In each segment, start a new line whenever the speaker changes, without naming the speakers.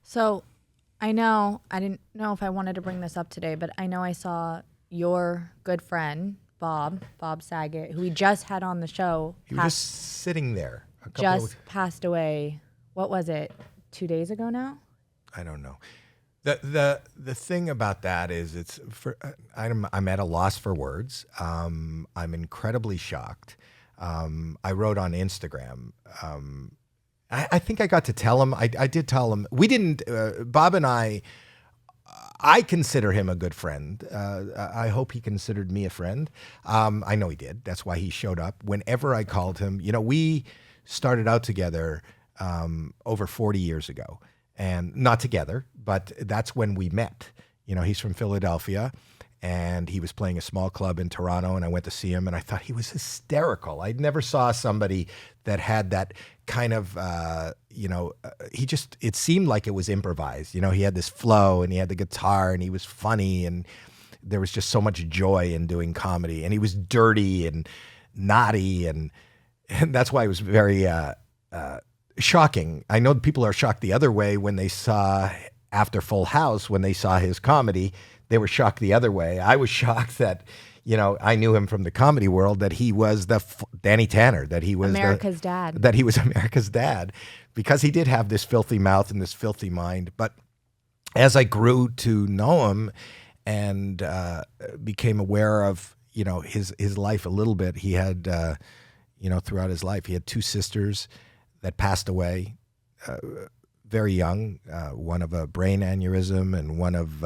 So I know I didn't know if I wanted to bring this up today, but I know I saw your good friend Bob Saget, who we just had on the show,
He was just sitting there.
just passed away. What was it? 2 days ago now?
I don't know. The thing about that is I'm at a loss for words. I'm incredibly shocked. I wrote on Instagram. I think I got to tell him. I did tell him. We didn't. Bob and I consider him a good friend. I hope he considered me a friend. I know he did. That's why he showed up whenever I called him. You know, we started out together over 40 years ago, and not together, but that's when we met. You know, he's from Philadelphia, and he was playing a small club in Toronto, and I went to see him, and I thought he was hysterical. I never saw somebody that had that kind of, it seemed like it was improvised. You know, he had this flow, and he had the guitar, and he was funny, and there was just so much joy in doing comedy, and he was dirty and naughty, and that's why it was very shocking. I know people are shocked the other way when they saw, after Full House, when they saw his comedy, they were shocked the other way. I was shocked that, you know, I knew him from the comedy world, that he was the Danny Tanner, that he was
America's dad.
That he was America's dad, because he did have this filthy mouth and this filthy mind. But as I grew to know him and became aware of, you know, his life a little bit, he had, throughout his life, he had two sisters that passed away very young, one of a brain aneurysm and one of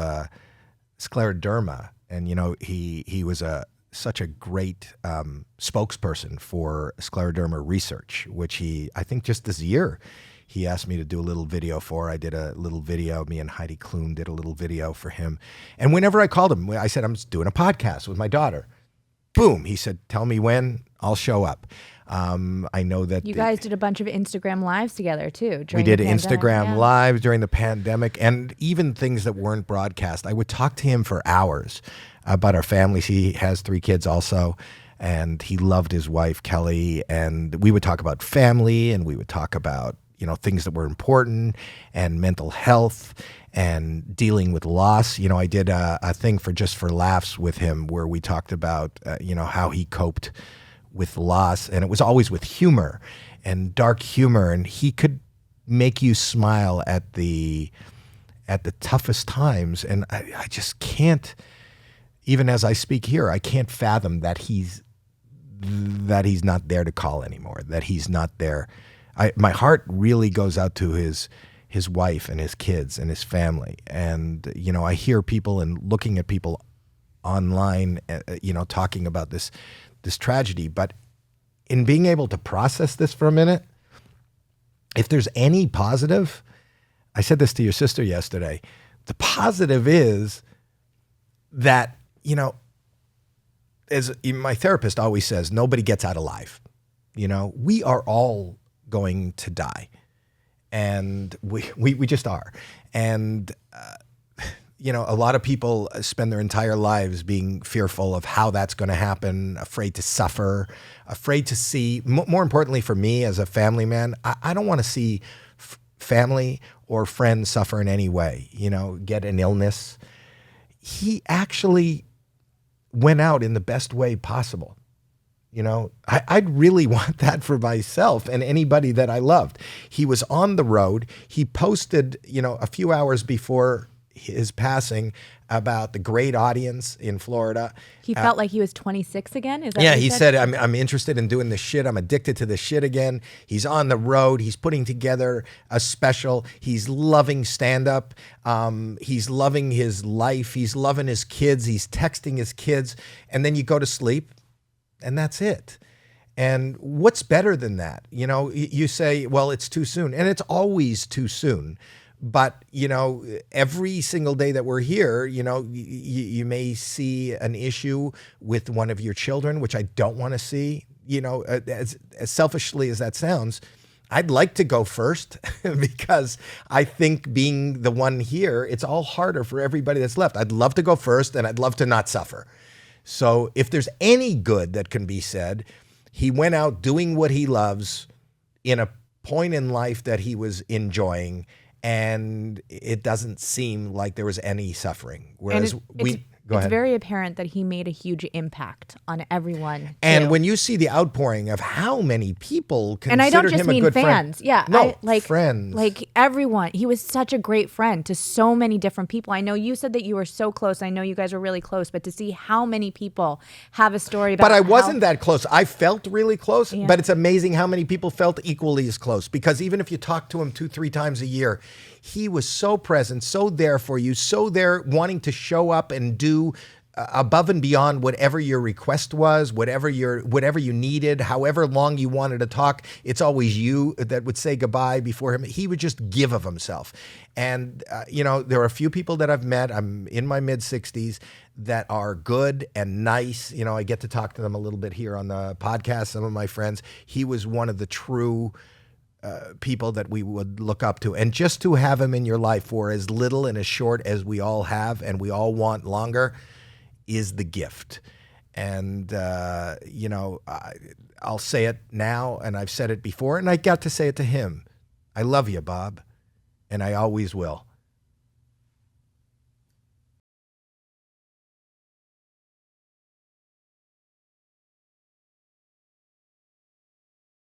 scleroderma. And, you know, he was such a great spokesperson for scleroderma research, which I think just this year, he asked me to do a little video for. I did a little video. Me and Heidi Klum did a little video for him. And whenever I called him, I said, I'm just doing a podcast with my daughter. Boom. He said, tell me when, I'll show up. I know that
you guys did a bunch of Instagram lives together too.
We did Instagram lives during the pandemic, and even things that weren't broadcast. I would talk to him for hours about our families. He has 3 kids also, and he loved his wife, Kelly. And we would talk about family, and we would talk about, you know, things that were important, and mental health, and dealing with loss. You know, I did a thing for Just for Laughs with him where we talked about, how he coped with loss, and it was always with humor and dark humor, and he could make you smile at the toughest times. And I just can't, even as I speak here, I can't fathom that he's not there to call anymore, that he's not there. My heart really goes out to his wife and his kids and his family. And, you know, I hear people and looking at people online, talking about this tragedy, but in being able to process this for a minute, if there's any positive, I said this to your sister yesterday, the positive is that, you know, as my therapist always says, nobody gets out alive. You know, we are all going to die, and we just are. And, a lot of people spend their entire lives being fearful of how that's going to happen, afraid to suffer, afraid to see, more importantly for me as a family man, I don't want to see family or friends suffer in any way, get an illness. He actually went out in the best way possible. I'd really want that for myself and anybody that I loved. He was on the road. He posted, a few hours before his passing about the great audience in Florida.
He felt like he was 26 again? Is that
yeah,
what
he said, I'm interested in doing this shit. I'm addicted to this shit again. He's on the road. He's putting together a special. He's loving stand-up. He's loving his life. He's loving his kids. He's texting his kids. And then you go to sleep, and that's it. And what's better than that? You say, well, it's too soon. And it's always too soon. But, every single day that we're here, you may see an issue with one of your children, which I don't want to see. As selfishly as that sounds, I'd like to go first because I think being the one here, it's all harder for everybody that's left. I'd love to go first, and I'd love to not suffer. So if there's any good that can be said, he went out doing what he loves in a point in life that he was enjoying. and it doesn't seem like there was any suffering. Whereas go
it's
ahead.
very apparent that he made a huge impact on everyone.
And
too.
when you see the outpouring of how many people considered
and I don't just
him a
mean
good
fans.
friend.
Yeah,
No,
like
friends.
like everyone. He was such a great friend to so many different people. I know you said that you were so close. I know you guys were really close, but to see how many people have a story about
But I wasn't that close. I felt really close,
Yeah.
but it's amazing how many people felt equally as close. Because even if you talk to him 2-3 times a year, he was so present, so there for you, so there wanting to show up and do above and beyond whatever your request was, whatever you needed, however long you wanted to talk. It's always you that would say goodbye before him. He would just give of himself. And, there are a few people that I've met. I'm in my mid-60s that are good and nice. I get to talk to them a little bit here on the podcast, some of my friends. He was one of the true people that we would look up to. And just to have him in your life for as little and as short as we all have and we all want longer is the gift. And, I'll say it now, and I've said it before, and I got to say it to him. I love you, Bob, and I always will.